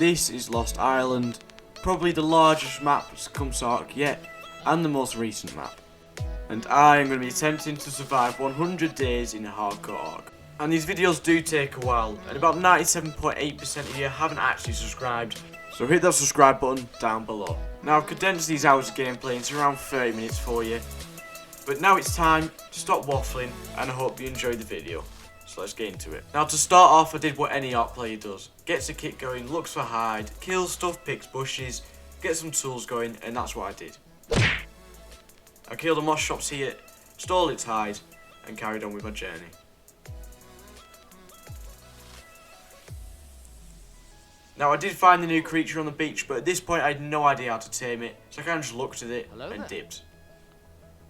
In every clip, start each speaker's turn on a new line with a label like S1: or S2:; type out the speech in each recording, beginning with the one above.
S1: This is Lost Island, probably the largest map to come to ARK yet, and the most recent map. And I am going to be attempting to survive 100 days in a hardcore ARK. And these videos do take a while, and about 97.8% of you haven't actually subscribed, so hit that subscribe button down below. Now I've condensed these hours of gameplay into around 30 minutes for you, but now it's time to stop waffling, and I hope you enjoyed the video. So let's get into it. Now to start off, I did what any ARK player does. Gets a kit going, looks for hide, kills stuff, picks bushes, gets some tools going, and that's what I did. I killed the moss shops here, stole its hide, and carried on with my journey. Now I did find the new creature on the beach, but at this point I had no idea how to tame it, so I kind of just looked at it and dipped.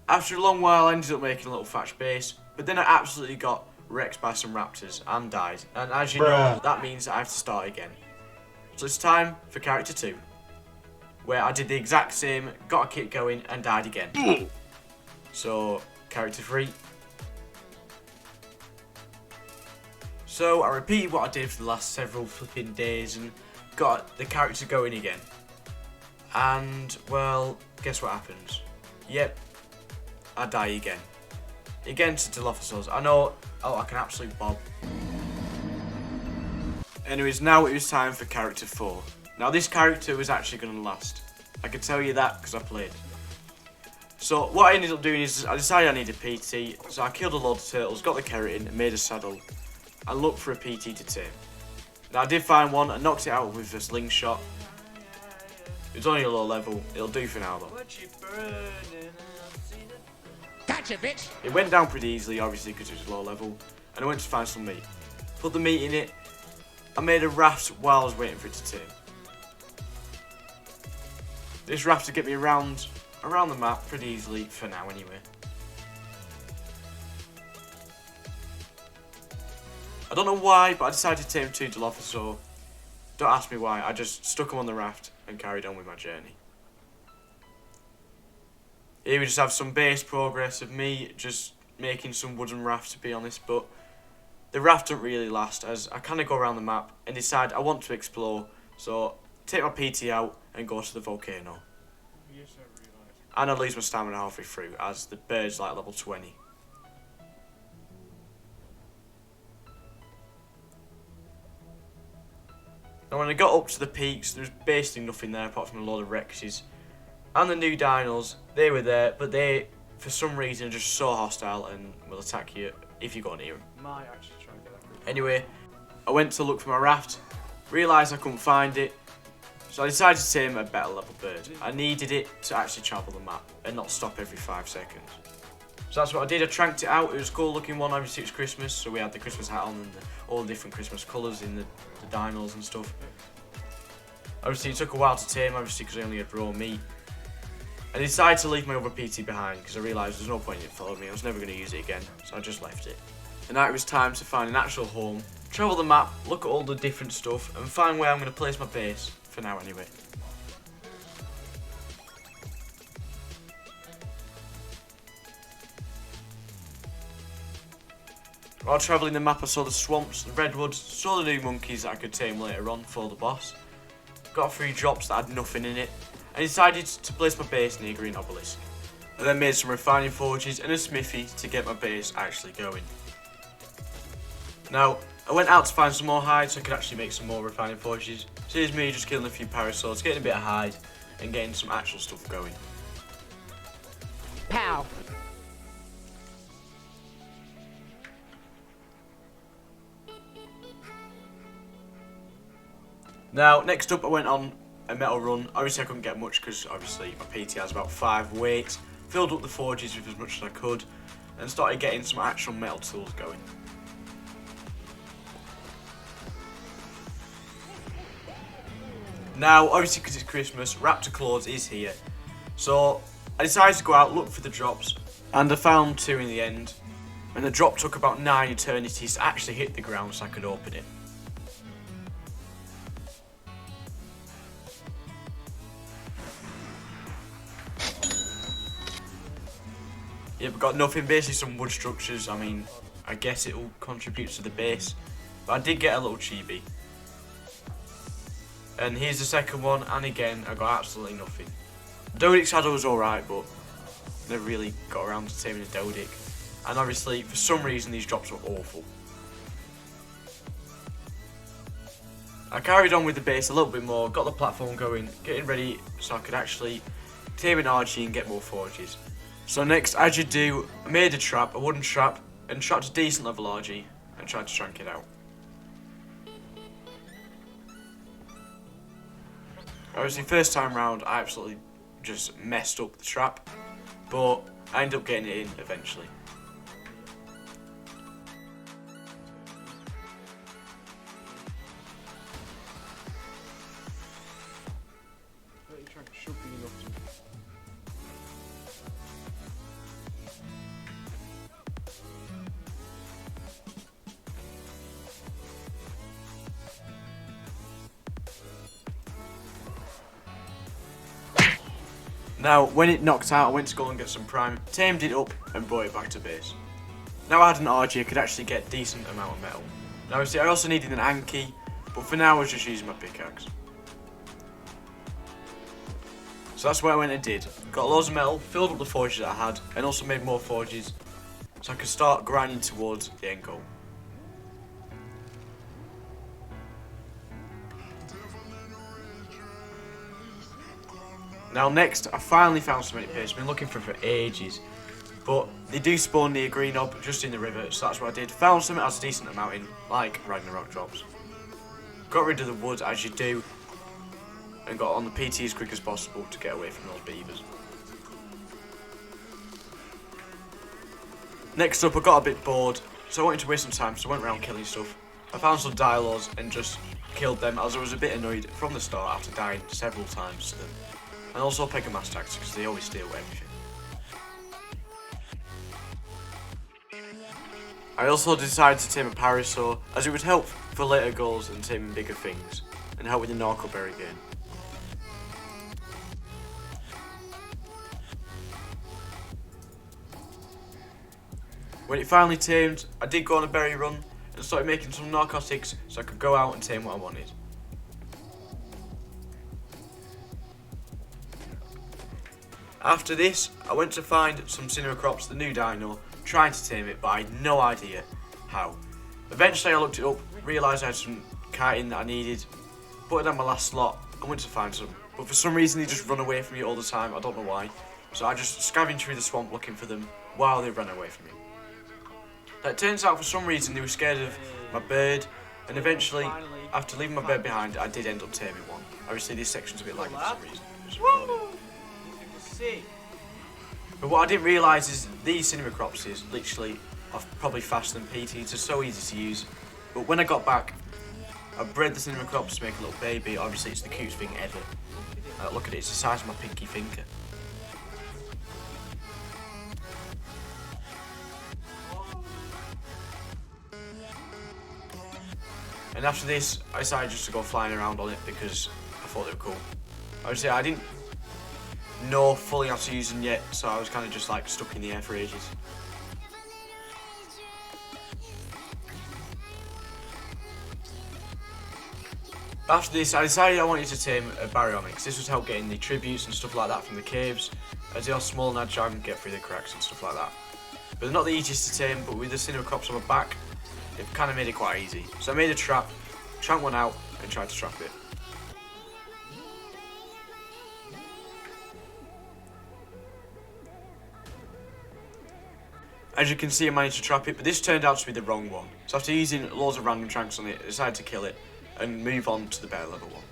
S1: After a long while I ended up making a little thatch base, but then I absolutely got wrecked by some raptors and died, and as you know, that means I have to start again. So it's time for character 2, where I did the exact same, got a kit going and died again. So character 3. So I repeated what I did for the last several flipping days and got the character going again. And well, guess what happens? Yep, I die again. Again to Dilophosaurus. I know, like an absolute bob. Anyways, now it was time for character 4. Now this character was actually going to last. I can tell you that because I played. So what I ended up doing is I decided I needed PT, so I killed a load of turtles, got the keratin and made a saddle. I looked for a PT to tame. Now I did find one, I knocked it out with a slingshot. It was only a low level, it'll do for now though.
S2: Gotcha, bitch!
S1: It went down pretty easily, obviously because it was low level, and I went to find some meat. Put the meat in it, I made a raft while I was waiting for it to tame. This raft will get me around the map pretty easily, for now anyway. I don't know why, but I decided to tame 2 Dilophosaurus. Don't ask me why, I just stuck them on the raft and carried on with my journey. Here we just have some base progress of me just making some wooden raft, to be honest, but the raft don't really last as I kind of go around the map and decide I want to explore, so take my PT out and go to the volcano.
S3: Yes, I realise.
S1: And I lose my stamina halfway through as the bird's like level 20. Now when I got up to the peaks, there was basically nothing there apart from a load of Rexes. And the new dinos, they were there, but they, for some reason, are just so hostile and will attack you if you go near them.
S3: Might actually try and get that group.
S1: Anyway, I went to look for my raft, realised I couldn't find it, so I decided to tame a better level bird. I needed it to actually travel the map and not stop every 5 seconds. So that's what I did, I tranked it out, it was a cool looking one, obviously it was Christmas, so we had the Christmas hat on and all the different Christmas colours in the dinos and stuff. Obviously it took a while to tame, obviously because I only had raw meat. I decided to leave my other PT behind because I realised there's no point in it following me, I was never going to use it again, so I just left it. And now it was time to find an actual home, travel the map, look at all the different stuff, and find where I'm going to place my base, for now anyway. While travelling the map I saw the swamps, the redwoods, saw the new monkeys that I could tame later on for the boss. Got a few drops that had nothing in it, and decided to place my base near Green Obelisk. I then made some refining forges and a smithy to get my base actually going. Now, I went out to find some more hide so I could actually make some more refining forges. So here's me just killing a few parasaurs, getting a bit of hide, and getting some actual stuff going.
S2: Pow!
S1: Now, next up I went on a metal run. Obviously I couldn't get much because obviously my PT has about 5 weights. Filled up the forges with as much as I could and started getting some actual metal tools going. Now, obviously because it's Christmas, Raptor Claws is here. So I decided to go out, look for the drops, and I found 2 in the end. And the drop took about 9 eternities to actually hit the ground so I could open it. Yeah, we've got nothing, basically some wood structures. I mean, I guess it will contribute to the base. But I did get a little chibi. And here's the second one, and again I got absolutely nothing. Dodic Shadow was alright, but never really got around to taming a Dodic. And obviously, for some reason, these drops were awful. I carried on with the base a little bit more, got the platform going, getting ready so I could actually tame an Archie and get more forges. So next, as you do, I made a trap, a wooden trap, and trapped a decent level Archie, and tried to shank it out. Obviously, first time round, I absolutely just messed up the trap, but I ended up getting it in eventually.
S3: Should be enough to.
S1: Now, when it knocked out, I went to go and get some prime, tamed it up, and brought it back to base. Now I had an RG, I could actually get a decent amount of metal. Now, obviously, I also needed an Anki, but for now I was just using my pickaxe. So that's what I went and did. Got loads of metal, filled up the forges that I had, and also made more forges, so I could start grinding towards the end goal. Now next, I finally found some paste. I've been looking for ages, but they do spawn near Green Ob, just in the river, so that's what I did. Found something that has a decent amount in, like Ragnarok drops. Got rid of the wood, as you do, and got on the PT as quick as possible to get away from those beavers. Next up, I got a bit bored, so I wanted to waste some time, so I went around killing stuff. I found some Dialos and just killed them, as I was a bit annoyed from the start after dying several times to them. And also Pegamas tags, because they always steal everything. I also decided to tame a Parasaur, as it would help for later goals and taming bigger things, and help with the Narco Berry game. When it finally tamed, I did go on a berry run, and started making some narcotics so I could go out and tame what I wanted. After this, I went to find some Cineracrops, the new dino, trying to tame it, but I had no idea how. Eventually I looked it up, realised I had some chitin that I needed, put it on my last slot, and went to find some. But for some reason they just run away from me all the time, I don't know why. So I just scavenged through the swamp looking for them while they ran away from me. Now, it turns out for some reason they were scared of my bird, and eventually, after leaving my bird behind, I did end up taming one. Obviously this section's a bit laggy for some reason. But what I didn't realise is these Cineracropses literally are probably faster than PTs, they're so easy to use. But when I got back, I bred the Cineracrops to make a little baby. Obviously it's the cutest thing ever. Look at it, it's the size of my pinky finger. And after this, I decided just to go flying around on it because I thought they were cool. Obviously I didn't know fully how to use them yet, so I was kind of just like stuck in the air for ages. After this, I decided I wanted to tame a Baryonyx. This was help getting the tributes and stuff like that from the caves, as they are small and agile and get through the cracks and stuff like that. But they're not the easiest to tame, but with the Cineracrops on my back, they've kind of made it quite easy. So I made a trap, tramped one out, and tried to trap it. As you can see, I managed to trap it, but this turned out to be the wrong one. So after using loads of random tranks on it, I decided to kill it and move on to the bear level one.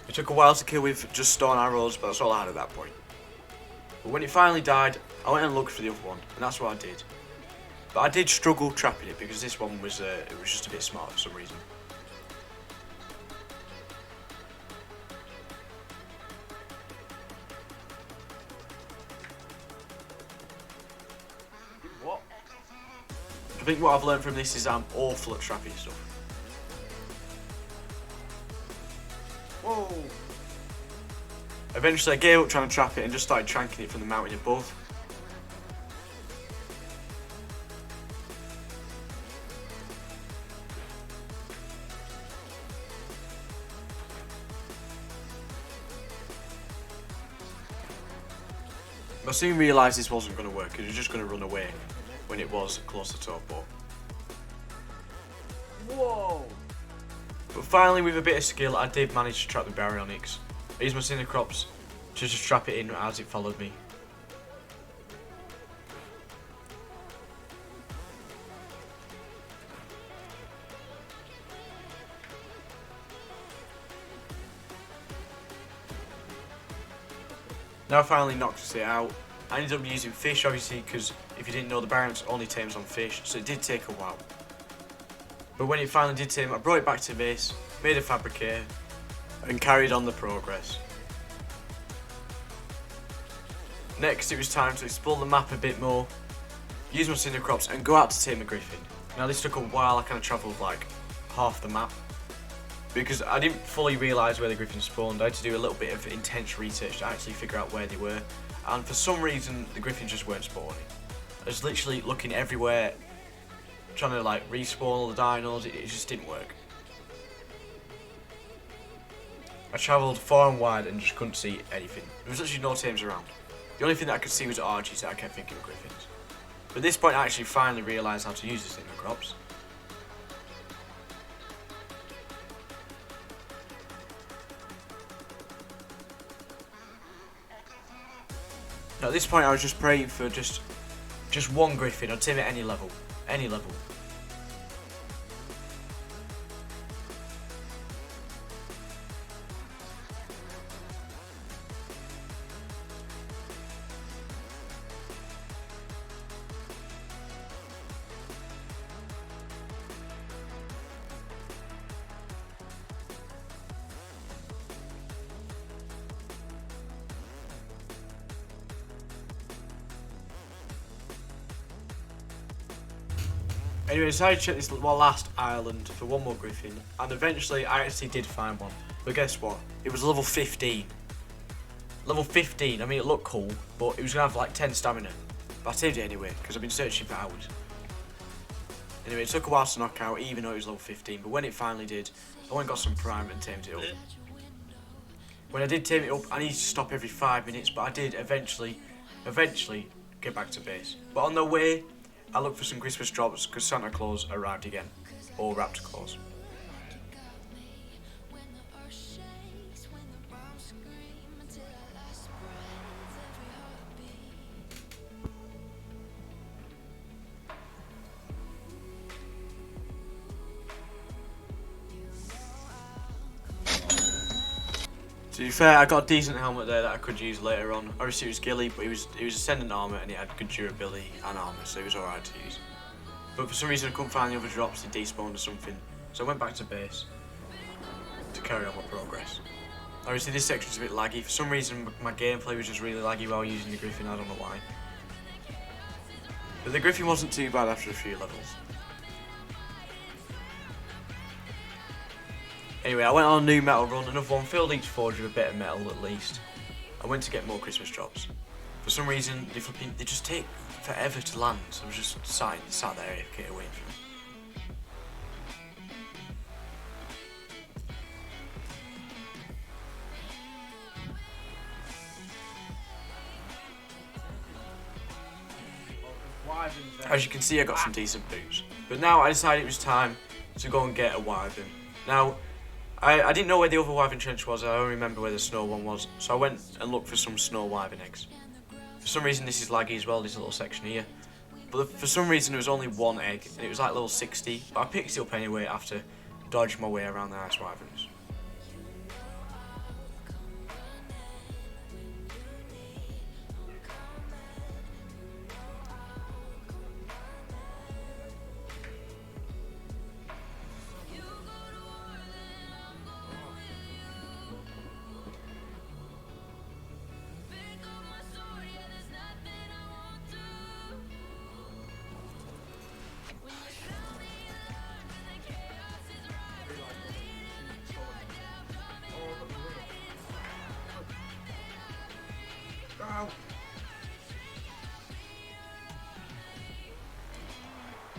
S1: It took a while to kill with just stone arrows, but that's all I had at that point. But when it finally died, I went and looked for the other one, and that's what I did. But I did struggle trapping it because this one was it was just a bit smart for some reason.
S3: What?
S1: I think what I've learned from this is I'm awful at trapping stuff.
S3: Whoa!
S1: Eventually I gave up trying to trap it and just started tranking it from the mountain above. I soon realised this wasn't going to work, because it was just going to run away when it was closer to a boat.
S3: Whoa!
S1: But finally, with a bit of skill, I did manage to trap the Baryonyx. I used my Synchrops to just trap it in as it followed me. Now I finally knocked it out. I ended up using fish, obviously, because if you didn't know, the Baryonyx only tames on fish, so it did take a while. But when it finally did tame, I brought it back to base, made a fabricator, and carried on the progress. Next, it was time to explore the map a bit more, use my Synchrops, and go out to tame a griffin. Now this took a while. I kind of travelled like half the map, because I didn't fully realise where the griffin spawned. I had to do a little bit of intense research to actually figure out where they were, and for some reason the griffins just weren't spawning. I was literally looking everywhere, trying to like respawn all the dinos. It just didn't work. I travelled far and wide and just couldn't see anything. There was literally no tames around. The only thing that I could see was Archies that I kept thinking of griffins. But at this point I actually finally realised how to use the Synchrops. Now at this point I was just praying for just one griffin. I'd tame at any level. Any level. Anyway, I decided to check this last island for one more griffin, and eventually I actually did find one. But guess what? It was level 15. Level 15, I mean it looked cool, but it was going to have like 10 stamina. But I saved it anyway, because I've been searching for hours. Anyway, it took a while to knock out, even though it was level 15, but when it finally did, I went and got some prime and tamed it up. When I did tame it up, I needed to stop every 5 minutes, but I did eventually get back to base. But on the way, I looked for some Christmas drops because Santa Claus arrived again, or Raptor Claus. To be fair, I got a decent helmet there that I could use later on. Obviously it was ghillie, but it was ascendant armour and it had good durability and armour, so it was alright to use. But for some reason I couldn't find the other drops, they despawned or something, so I went back to base to carry on my progress. Obviously this section's a bit laggy. For some reason my gameplay was just really laggy while using the griffin, I don't know why. But the griffin wasn't too bad after a few levels. Anyway, I went on a new metal run, another one filled each forge with a bit of metal at least. I went to get more Christmas drops. For some reason, they just take forever to land, so I was just sat there AFK waiting for them. As you can see, I got some decent boots. But now I decided it was time to go and get a wyvern. Now, I didn't know where the other wyvern trench was, I only remember where the snow one was, so I went and looked for some snow wyvern eggs. For some reason this is laggy as well, this little section here. But for some reason there was only one egg, and it was like level 60, but I picked it up anyway after dodging my way around the ice wyverns.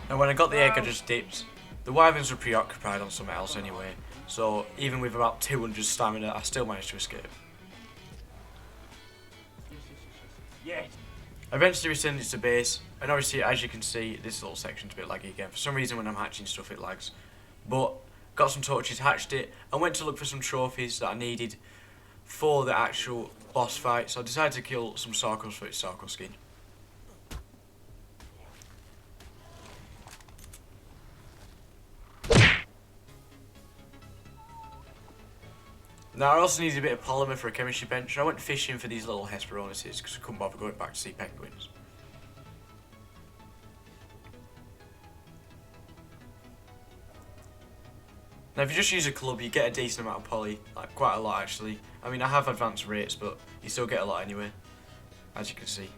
S1: Now when I got the egg I just dipped. The wyverns were preoccupied on something else anyway, so even with about 200 stamina I still managed to escape.
S3: Yes.
S1: I eventually returned it to base, and obviously, as you can see, this little section's a bit laggy again. For some reason, when I'm hatching stuff, it lags. But got some torches, hatched it, and went to look for some trophies that I needed for the actual boss fight. So I decided to kill some Sarkos for its Sarko skin. Now I also needed a bit of polymer for a chemistry bench, so I went fishing for these little Hesperonychus because I couldn't bother going back to see penguins. Now if you just use a club, you get a decent amount of poly, like quite a lot actually. I mean, I have advanced rates, but you still get a lot anyway, as you can see.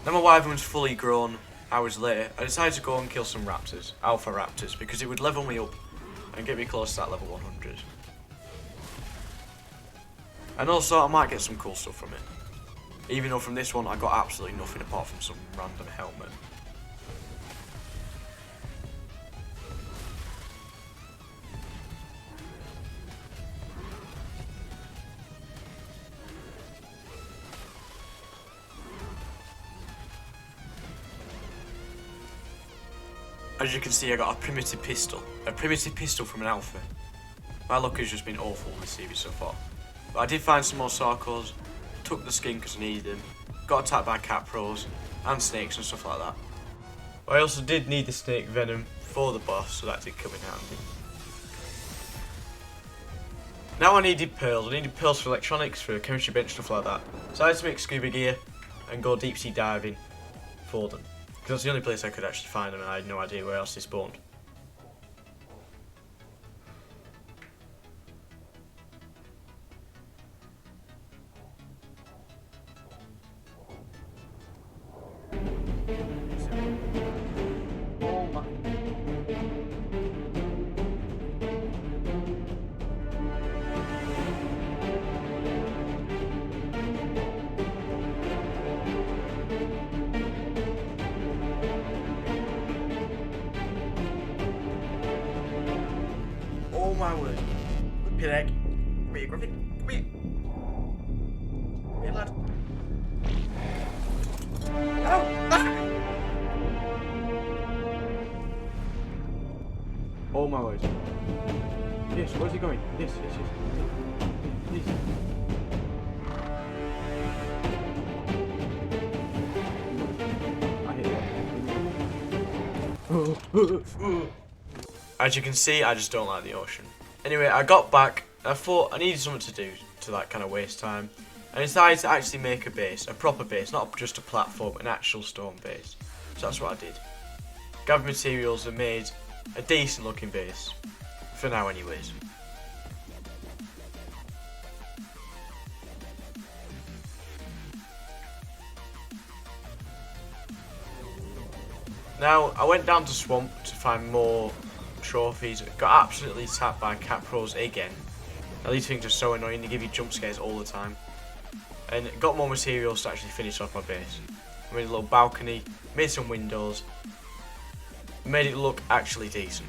S1: Now my wyvern's fully grown hours later, I decided to go and kill some raptors, alpha raptors, because it would level me up and get me close to that level 100. And also I might get some cool stuff from it. Even though from this one I got absolutely nothing apart from some random helmet. As you can see, I got a primitive pistol from an alpha. My luck has just been awful this series so far. But I did find some more Sarkos, took the skin because I needed them, got attacked by cat pros and snakes and stuff like that. But I also did need the snake venom for the boss, so that did come in handy. Now I needed pearls for electronics, for chemistry bench, stuff like that. So I had to make scuba gear and go deep sea diving for them. Because that's the only place I could actually find them, and I had no idea where else they spawned.
S3: Oh my. Oh my word. Look at that. Come here, Griffin. Come here. Come here, lad. Ow! Ah! Oh my word. Yes, where's he going? Yes. Yes. I hit it.
S1: As you can see, I just don't like the ocean. Anyway, I got back, and I thought I needed something to do to like kind of waste time. I decided to actually make a base, a proper base, not just a platform, an actual stone base. So that's what I did. Gathered materials and made a decent looking base. For now anyways. Now, I went down to Swamp to find more trophies. Got absolutely tapped by cat pros again. Now, these things are so annoying, they give you jump scares all the time. And got more materials to actually finish off my base. I made a little balcony, made some windows, made it look actually decent.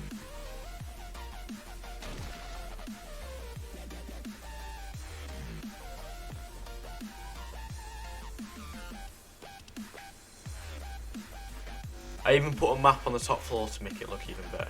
S1: I even put a map on the top floor to make it look even better.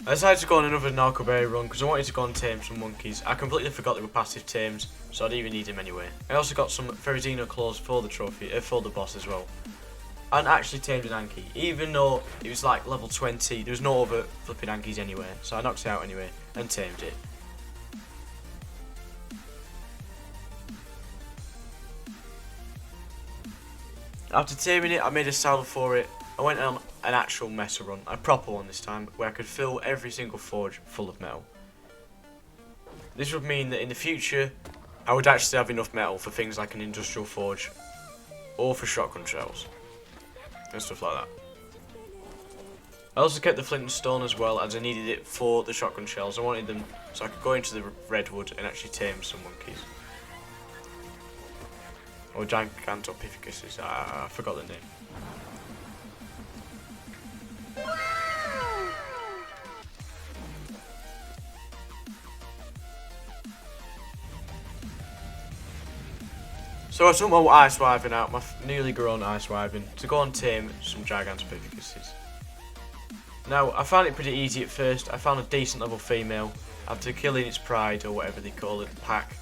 S1: I decided to go on another Narcoberry run because I wanted to go and tame some monkeys. I completely forgot they were passive tames, so I didn't even need them anyway. I also got some Ferrozino claws for the trophy, for the boss as well. And actually tamed an Anki, even though it was like level 20, there was no other flipping Ankies anywhere, so I knocked it out anyway and tamed it. After taming it, I made a saddle for it. I went on an actual mesa run, a proper one this time, where I could fill every single forge full of metal. This would mean that in the future, I would actually have enough metal for things like an industrial forge, or for shotgun shells, and stuff like that. I also kept the flint and stone as well, as I needed it for the shotgun shells. I wanted them so I could go into the redwood and actually tame some monkeys. Or Gigantopithecus, I forgot the name. So I took my ice wyvern out, my newly grown ice wyvern, to go and tame some Gigantopithecus. Now, I found it pretty easy at first. I found a decent level female after killing its pride, or whatever they call it, the pack.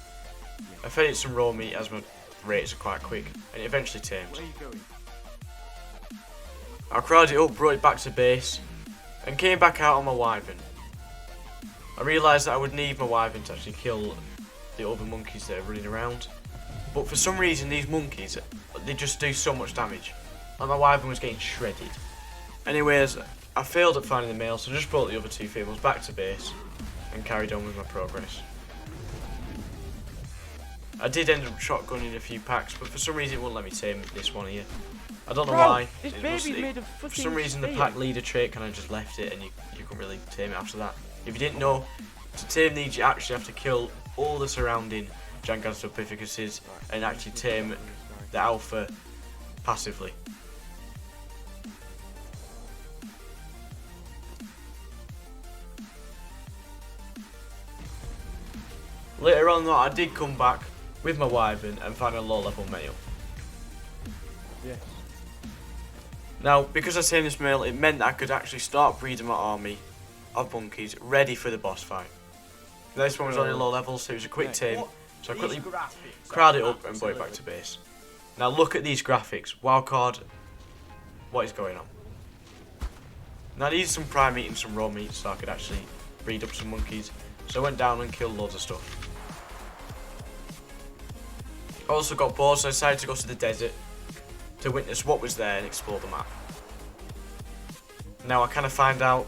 S1: I fed it some raw meat as my rates are quite quick, and it eventually tamed.
S3: Where are you going?
S1: I crowded it up, brought it back to base, and came back out on my wyvern. I realised that I would need my wyvern to actually kill the other monkeys that are running around. But for some reason these monkeys, they just do so much damage. Like my wyvern was getting shredded. Anyways, I failed at finding the male, so I just brought the other two females back to base and carried on with my progress. I did end up shotgunning a few packs, but for some reason it wouldn't let me tame this one here. I don't know why.
S3: This baby's made of
S1: For some reason the pack leader trait kind of just left it, and you couldn't really tame it after that. If you didn't know, to tame these you actually have to kill all the surrounding Gigantopithecus and actually tame the alpha passively. Later on though, I did come back with my wyvern and find a low level male.
S3: Yes.
S1: Now, because I tamed this male, it meant that I could actually start breeding my army of monkeys ready for the boss fight. Now, this one was only low level, so it was a quick tame. So I quickly crowd it up and brought it back to base. Now look at these graphics. Wildcard, what is going on? Now I needed some prime meat and some raw meat so I could actually breed up some monkeys. So I went down and killed loads of stuff. I also got bored, so I decided to go to the desert to witness what was there and explore the map. Now I kind of find out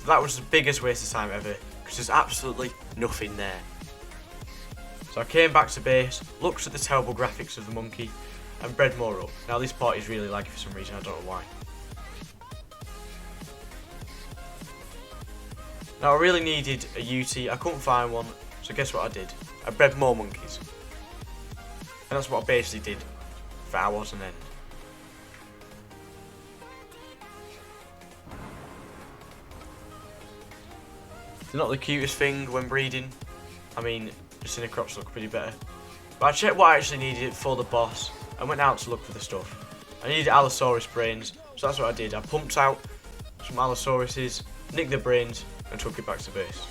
S1: that was the biggest waste of time ever, because there's absolutely nothing there. So I came back to base, looked at the terrible graphics of the monkey, and bred more up. Now this part is really laggy for some reason, I don't know why. Now I really needed a UT, I couldn't find one, so guess what I did? I bred more monkeys. And that's what I basically did for hours on end. They're not the cutest thing when breeding. I mean, just in the crops look pretty better. But I checked what I actually needed for the boss and went out to look for the stuff. I needed Allosaurus brains, so that's what I did. I pumped out some Allosauruses, nicked the brains, and took it back to base.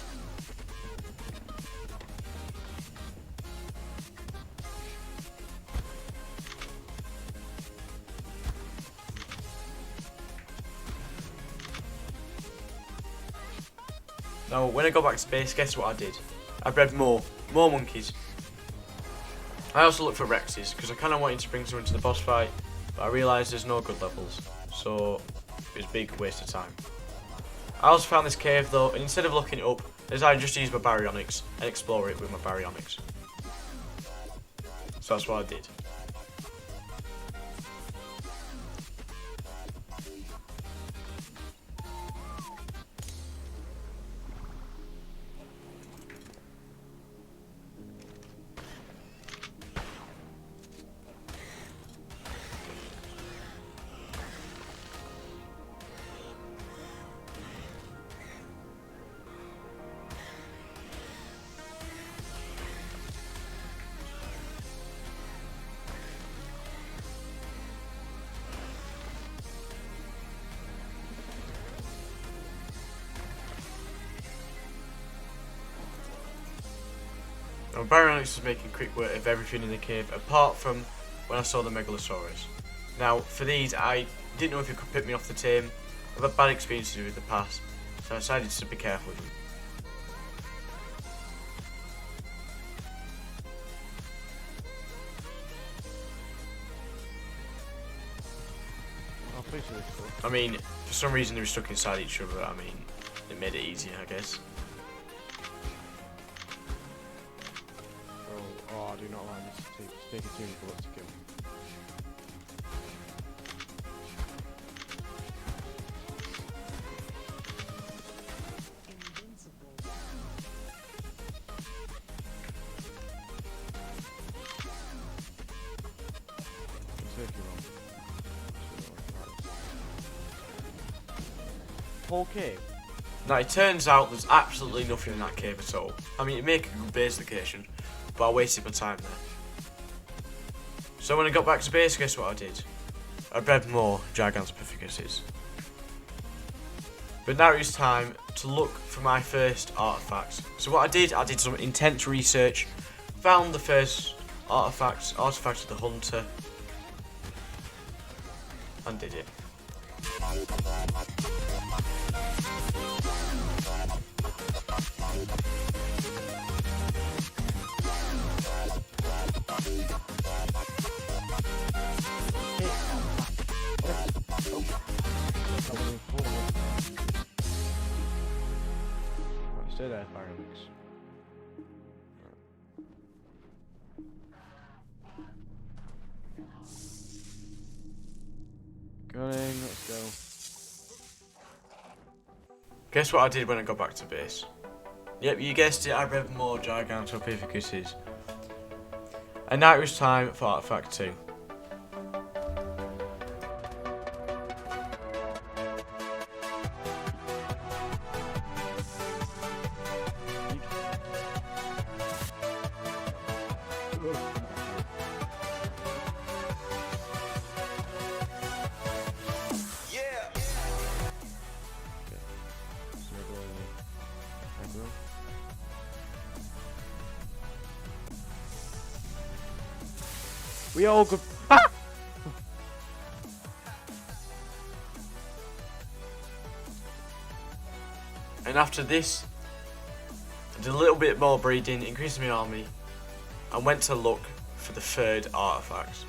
S1: Now, when I got back to base, guess what I did? I bred more monkeys. I also looked for Rexes, because I kind of wanted to bring some into the boss fight, but I realised there's no good levels, so it was a big waste of time. I also found this cave though, and instead of looking it up, I decided just to use my Baryonyx and explore it with my Baryonyx. So that's what I did. Now, Baryonyx was making quick work of everything in the cave, apart from when I saw the Megalosaurus. Now, for these, I didn't know if it could pick me off the tame. I've had bad experiences with the past, so I decided to be careful with them. I mean, for some reason they were stuck inside each other. I mean, it made it easier, I guess.
S2: Oh, I do not like this. It's taking too many bullets to kill. whole cave?
S1: Now it turns out there's absolutely nothing in that cave at all. I mean, it'd make a good base location, but I wasted my time there. So when I got back to base, guess what I did? I bred more Gigantopithecus. But now it's time to look for my first artifacts. So what I did some intense research, found the first artifact of the hunter, and did it.
S2: Stay there, Baryonyx. Going, let's go.
S1: Guess what I did when I got back to base? Yep, you guessed it, I bred more Gigantopithecus. And now it was time for artifact 2.
S2: We all go.
S1: And after this, I did a little bit more breeding, increased my army, and went to look for the third artifact.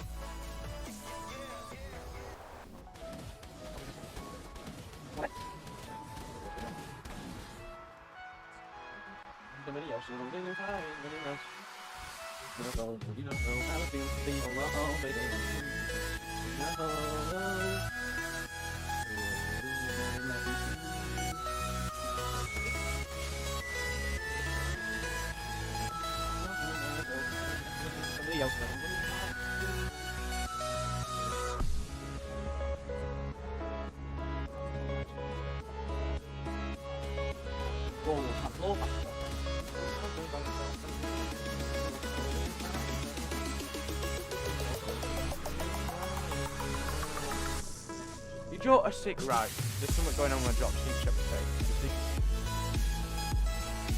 S2: You draw a sick right. There's something going on when I drop Untitled Chapter.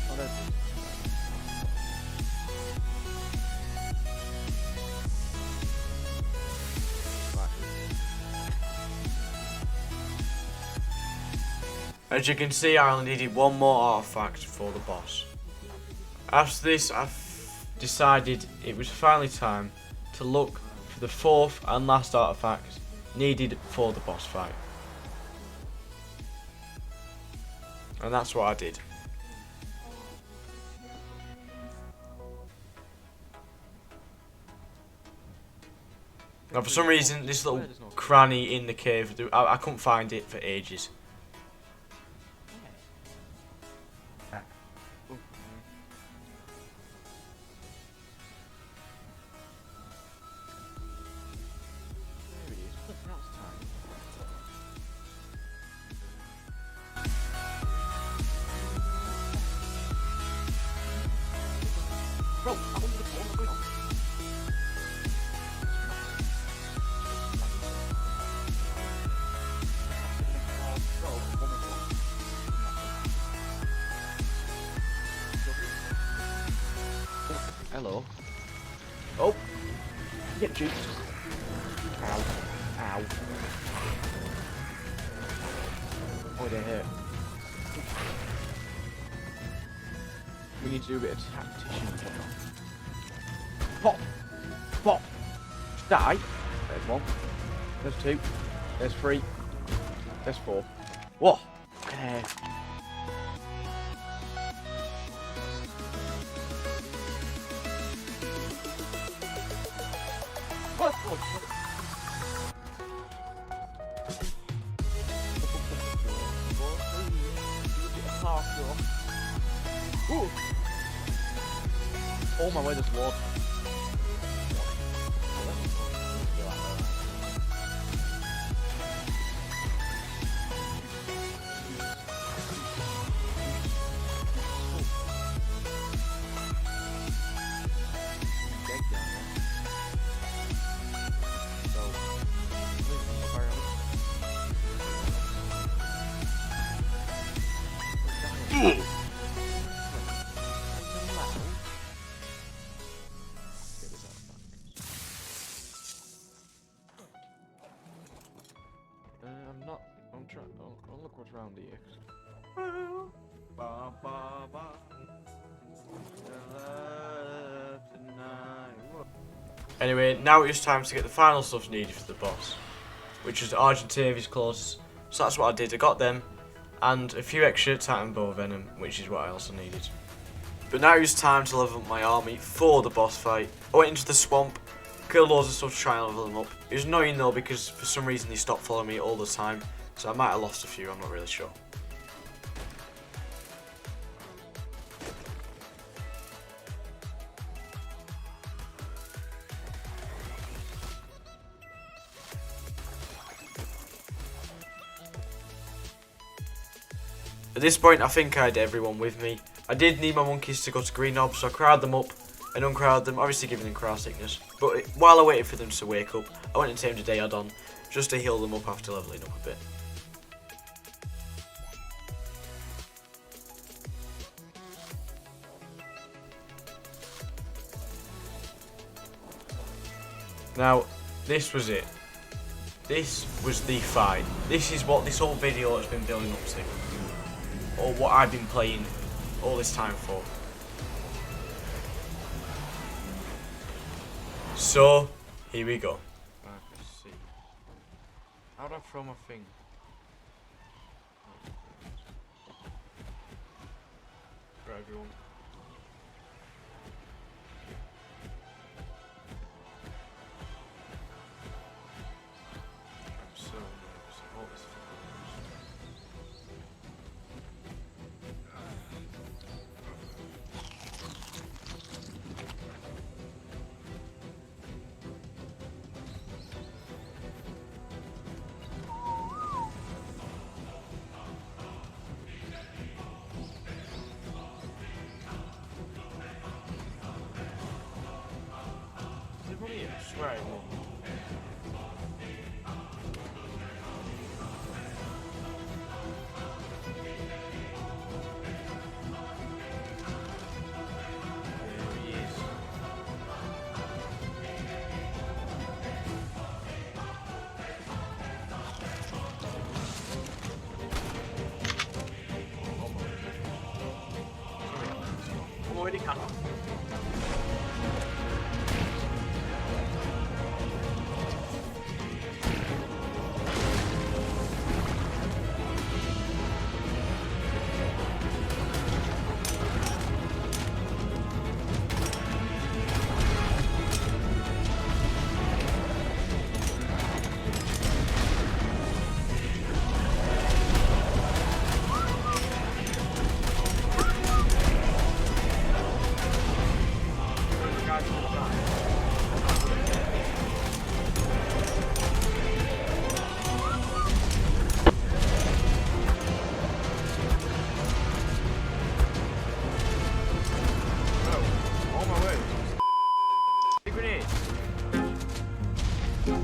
S2: Oh, there's...
S1: As you can see, I only needed one more artifact for the boss. After this, I've decided it was finally time to look for the fourth and last artifact needed for the boss fight. And that's what I did. Now for some reason, this little cranny in the cave, I couldn't find it for ages.
S2: Hello. Oh! Get juked. Ow. Ow. Oh, they're here. We need to do a bit of tactician. Pop! Pop! Die! There's one. There's two. There's three. There's four. Whoa! Oh my way, this wall. I'm not. I'm trying. Oh, look what's around here.
S1: Ba, ba, ba. Anyway, now it's time to get the final stuff needed for the boss, which is Argentavia's claws. So that's what I did. I got them, and a few extra Titan Bow Venom, which is what I also needed. But now it's time to level up my army for the boss fight. I went into the swamp, killed loads of stuff to try and level them up. It was annoying though because for some reason they stopped following me all the time, so I might have lost a few, I'm not really sure. At this point, I think I had everyone with me. I did need my monkeys to go to green knobs, so I crowded them up and uncrowded them, obviously giving them crowd sickness. But while I waited for them to wake up, I went and tamed a Daeodon just to heal them up after leveling up a bit. Now, this was it. This was the fight. This is what this whole video has been building up to. Or what I've been playing all this time for. So, here we go. Let's see. How do I throw my thing? For everyone. I'm so nervous. I hope this I swear I will. There he is.
S3: I'm already cut off.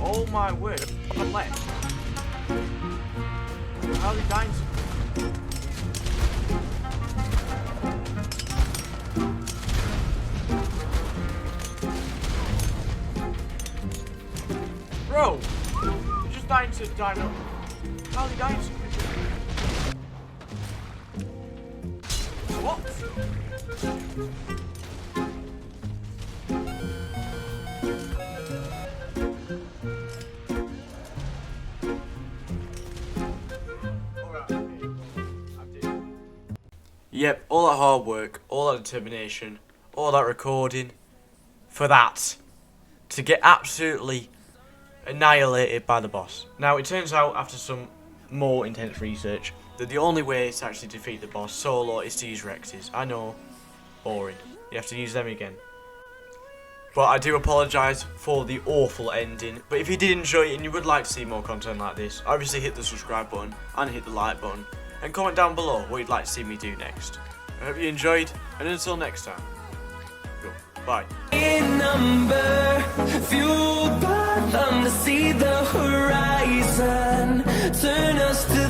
S2: Oh my word, I'm left. How are they dying so Bro! You're just dying to dino. How are they dying so What?
S1: Yep, all that hard work, all that determination, all that recording, for that, to get absolutely annihilated by the boss. Now, it turns out, after some more intense research, that the only way to actually defeat the boss solo is to use Rexes. I know, boring. You have to use them again. But I do apologise for the awful ending. But if you did enjoy it and you would like to see more content like this, obviously hit the subscribe button and hit the like button. And comment down below what you'd like to see me do next. I hope you enjoyed, and until next time, bye.
S4: In number, fueled by them to see the horizon, turn us to